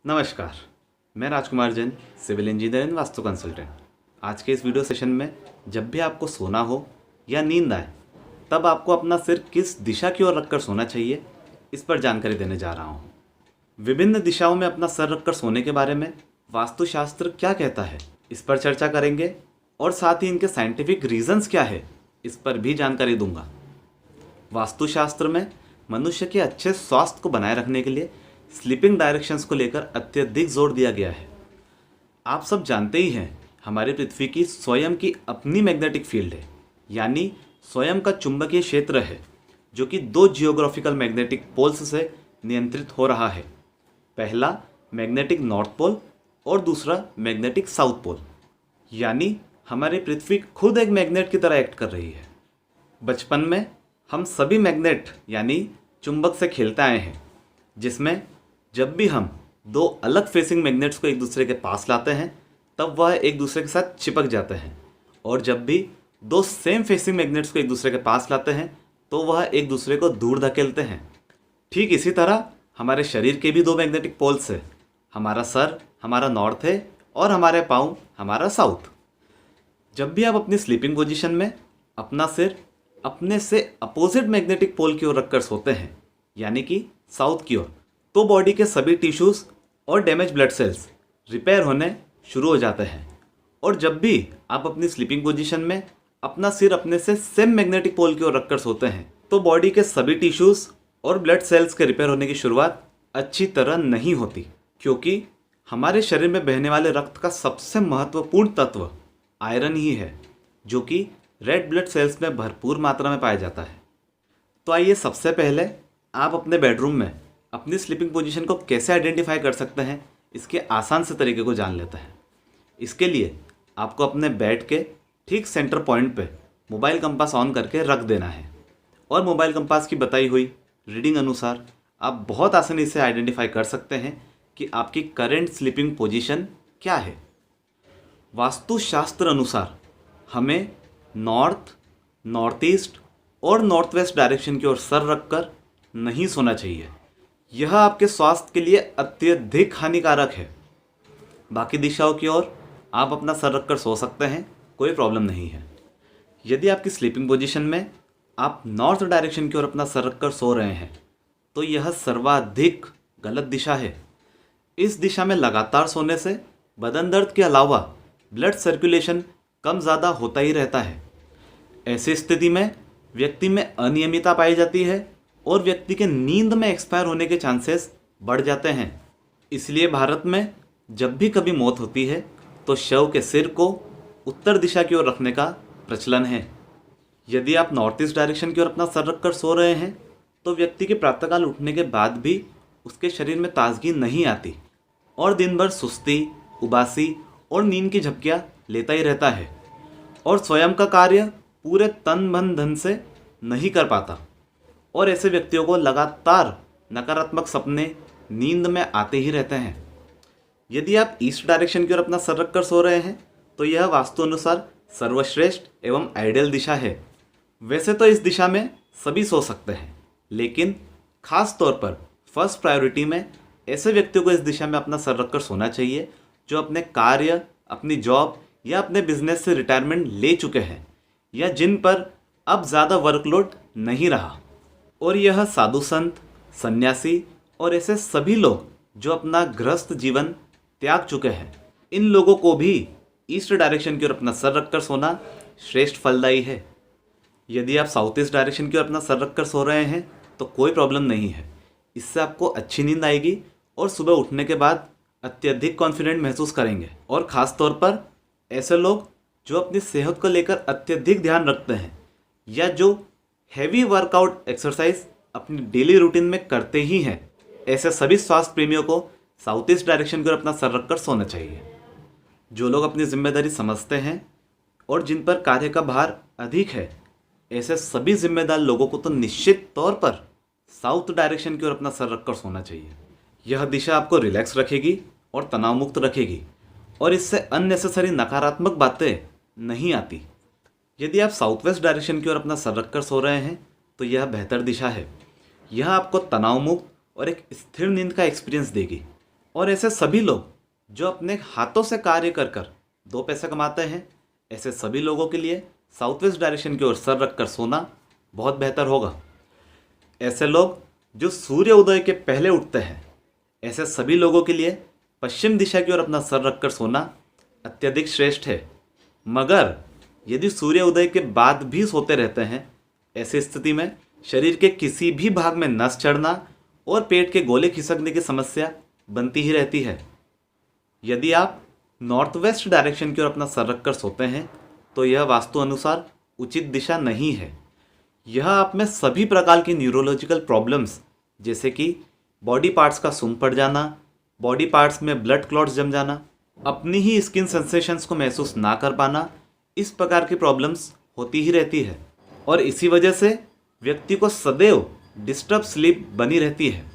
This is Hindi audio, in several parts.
नमस्कार, मैं Rajkumar Jain, civil engineer and vastu consultant. आज के इस वीडियो सेशन में जब भी आपको सोना हो या नींद आए, तब आपको अपना सिर किस दिशा की ओर रखकर सोना चाहिए, इस पर जानकारी देने जा रहा हूँ। विभिन्न दिशाओं में अपना सर रखकर सोने के बारे में वास्तुशास्त्र क्या कहता है, इस पर चर्चा करेंगे और साथ ही इनके साइंटिफिक रीजंस क्या है, इस पर भी जानकारी दूंगा। वास्तुशास्त्र में मनुष्य के अच्छे स्वास्थ्य को बनाए रखने के लिए स्लीपिंग डायरेक्शंस को लेकर अत्यधिक जोर दिया गया है। आप सब जानते ही हैं, हमारी पृथ्वी की स्वयं की अपनी मैग्नेटिक फील्ड है, यानी स्वयं का चुंबकीय क्षेत्र है, जो कि दो जियोग्राफिकल मैग्नेटिक पोल्स से नियंत्रित हो रहा है। पहला मैग्नेटिक नॉर्थ पोल और दूसरा मैग्नेटिक साउथ पोल, यानी हमारी पृथ्वी खुद एक मैग्नेट की तरह एक्ट कर रही है। बचपन में हम सभी मैग्नेट यानी चुंबक से खेलते आए हैं, जिसमें जब भी हम दो अलग फेसिंग मैग्नेट्स को एक दूसरे के पास लाते हैं, तब वह एक दूसरे के साथ चिपक जाते हैं, और जब भी दो सेम फेसिंग मैग्नेट्स को एक दूसरे के पास लाते हैं, तो वह एक दूसरे को दूर धकेलते हैं। ठीक इसी तरह हमारे शरीर के भी दो मैग्नेटिक पोल्स हैं। हमारा सर हमारा नॉर्थ है और हमारे पाँव हमारा साउथ। जब भी आप अपनी स्लीपिंग पोजीशन में अपना सिर अपने से अपोजिट मैग्नेटिक पोल की ओर रखकर सोते हैं, यानी कि साउथ की ओर, तो बॉडी के सभी टिश्यूज़ और डैमेज ब्लड सेल्स रिपेयर होने शुरू हो जाते हैं। और जब भी आप अपनी स्लीपिंग पोजीशन में अपना सिर अपने से सेम मैग्नेटिक पोल की ओर रखकर सोते हैं, तो बॉडी के सभी टिश्यूज़ और ब्लड सेल्स के रिपेयर होने की शुरुआत अच्छी तरह नहीं होती, क्योंकि हमारे शरीर में बहने वाले रक्त का सबसे महत्वपूर्ण तत्व आयरन ही है, जो कि रेड ब्लड सेल्स में भरपूर मात्रा में पाया जाता है। तो आइए सबसे पहले आप अपने बेडरूम में अपनी स्लीपिंग पोजीशन को कैसे आइडेंटिफाई कर सकते हैं, इसके आसान से तरीके को जान लेते हैं। इसके लिए आपको अपने बेड के ठीक सेंटर पॉइंट पे मोबाइल कंपास ऑन करके रख देना है, और मोबाइल कंपास की बताई हुई रीडिंग अनुसार आप बहुत आसानी से आइडेंटिफाई कर सकते हैं कि आपकी करंट स्लीपिंग पोजीशन क्या है। वास्तुशास्त्र अनुसार हमें नॉर्थ, नॉर्थ ईस्ट और नॉर्थ वेस्ट डायरेक्शन की ओर सर रखकर नहीं सोना चाहिए। यह आपके स्वास्थ्य के लिए अत्यधिक हानिकारक है। बाकी दिशाओं की ओर आप अपना सर रखकर सो सकते हैं, कोई प्रॉब्लम नहीं है। यदि आपकी स्लीपिंग पोजीशन में आप नॉर्थ डायरेक्शन की ओर अपना सर रखकर सो रहे हैं, तो यह सर्वाधिक गलत दिशा है। इस दिशा में लगातार सोने से बदन दर्द के अलावा ब्लड सर्कुलेशन कम ज़्यादा होता ही रहता है। ऐसी स्थिति में व्यक्ति में अनियमितता पाई जाती है और व्यक्ति के नींद में एक्सपायर होने के चांसेस बढ़ जाते हैं। इसलिए भारत में जब भी कभी मौत होती है, तो शव के सिर को उत्तर दिशा की ओर रखने का प्रचलन है। यदि आप नॉर्थ ईस्ट डायरेक्शन की ओर अपना सर रखकर सो रहे हैं, तो व्यक्ति के प्रातःकाल उठने के बाद भी उसके शरीर में ताजगी नहीं आती और दिन भर सुस्ती, उबासी और नींद की झपकियाँ लेता ही रहता है, और स्वयं का कार्य पूरे तन मन धन से नहीं कर पाता। और ऐसे व्यक्तियों को लगातार नकारात्मक सपने नींद में आते ही रहते हैं। यदि आप ईस्ट डायरेक्शन की ओर अपना सर रखकर सो रहे हैं, तो यह वास्तु अनुसार सर्वश्रेष्ठ एवं आइडियल दिशा है। वैसे तो इस दिशा में सभी सो सकते हैं, लेकिन खास तौर पर फर्स्ट प्रायोरिटी में ऐसे व्यक्तियों को इस दिशा में अपना सर रखकर सोना चाहिए जो अपने कार्य, अपनी जॉब या अपने बिजनेस से रिटायरमेंट ले चुके हैं, या जिन पर अब ज़्यादा वर्कलोड नहीं रहा। और यह साधु संत, सन्यासी और ऐसे सभी लोग जो अपना गृहस्थ जीवन त्याग चुके हैं, इन लोगों को भी ईस्ट डायरेक्शन की ओर अपना सर रखकर सोना श्रेष्ठ फलदायी है। यदि आप साउथ ईस्ट डायरेक्शन की ओर अपना सर रखकर सो रहे हैं, तो कोई प्रॉब्लम नहीं है। इससे आपको अच्छी नींद आएगी और सुबह उठने के बाद अत्यधिक कॉन्फिडेंट महसूस करेंगे। और ख़ास तौर पर ऐसे लोग जो अपनी सेहत को लेकर अत्यधिक ध्यान रखते हैं, या जो हैवी वर्कआउट एक्सरसाइज अपनी डेली रूटीन में करते ही हैं, ऐसे सभी स्वास्थ्य प्रेमियों को साउथ ईस्ट डायरेक्शन की ओर अपना सर रखकर सोना चाहिए। जो लोग अपनी जिम्मेदारी समझते हैं और जिन पर कार्य का भार अधिक है, ऐसे सभी जिम्मेदार लोगों को तो निश्चित तौर पर साउथ डायरेक्शन की ओर अपना सर रखकर सोना चाहिए। यह दिशा आपको रिलैक्स रखेगी और तनाव मुक्त रखेगी, और इससे अननेसेसरी नकारात्मक बातें नहीं आती। यदि आप साउथ वेस्ट डायरेक्शन की ओर अपना सर रखकर सो रहे हैं, तो यह बेहतर दिशा है। यह आपको तनाव मुक्त और एक स्थिर नींद का एक्सपीरियंस देगी। और ऐसे सभी लोग जो अपने हाथों से कार्य कर कर 2 पैसे कमाते हैं, ऐसे सभी लोगों के लिए साउथ वेस्ट डायरेक्शन की ओर सर रखकर सोना बहुत बेहतर होगा। ऐसे लोग जो सूर्य उदय के पहले उठते हैं, ऐसे सभी लोगों के लिए पश्चिम दिशा की ओर अपना सर रखकर सोना अत्यधिक श्रेष्ठ है। मगर यदि सूर्य उदय के बाद भी सोते रहते हैं, ऐसी स्थिति में शरीर के किसी भी भाग में नस चढ़ना और पेट के गोले खिसकने की समस्या बनती ही रहती है। यदि आप नॉर्थ वेस्ट डायरेक्शन की ओर अपना सर रखकर सोते हैं तो यह वास्तु अनुसार उचित दिशा नहीं है। यह आप में सभी प्रकार की न्यूरोलॉजिकल प्रॉब्लम्स जैसे कि बॉडी पार्ट्स का सुन्न पड़ जाना, बॉडी पार्ट्स में ब्लड क्लॉट्स जम जाना, अपनी ही स्किन सेंसेशंस को महसूस ना कर पाना, इस प्रकार की प्रॉब्लम्स होती ही रहती है। और इसी वजह से व्यक्ति को सदैव डिस्टर्ब स्लीप बनी रहती है।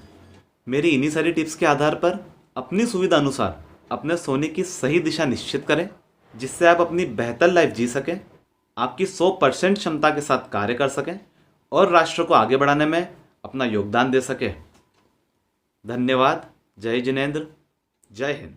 मेरी इन्हीं सारी टिप्स के आधार पर अपनी सुविधा अनुसार अपने सोने की सही दिशा निश्चित करें, जिससे आप अपनी बेहतर लाइफ जी सकें, आपकी 100% क्षमता के साथ कार्य कर सकें और राष्ट्र को आगे बढ़ाने में अपना योगदान दे सकें। धन्यवाद। जय जिनेंद्र। जय हिंद।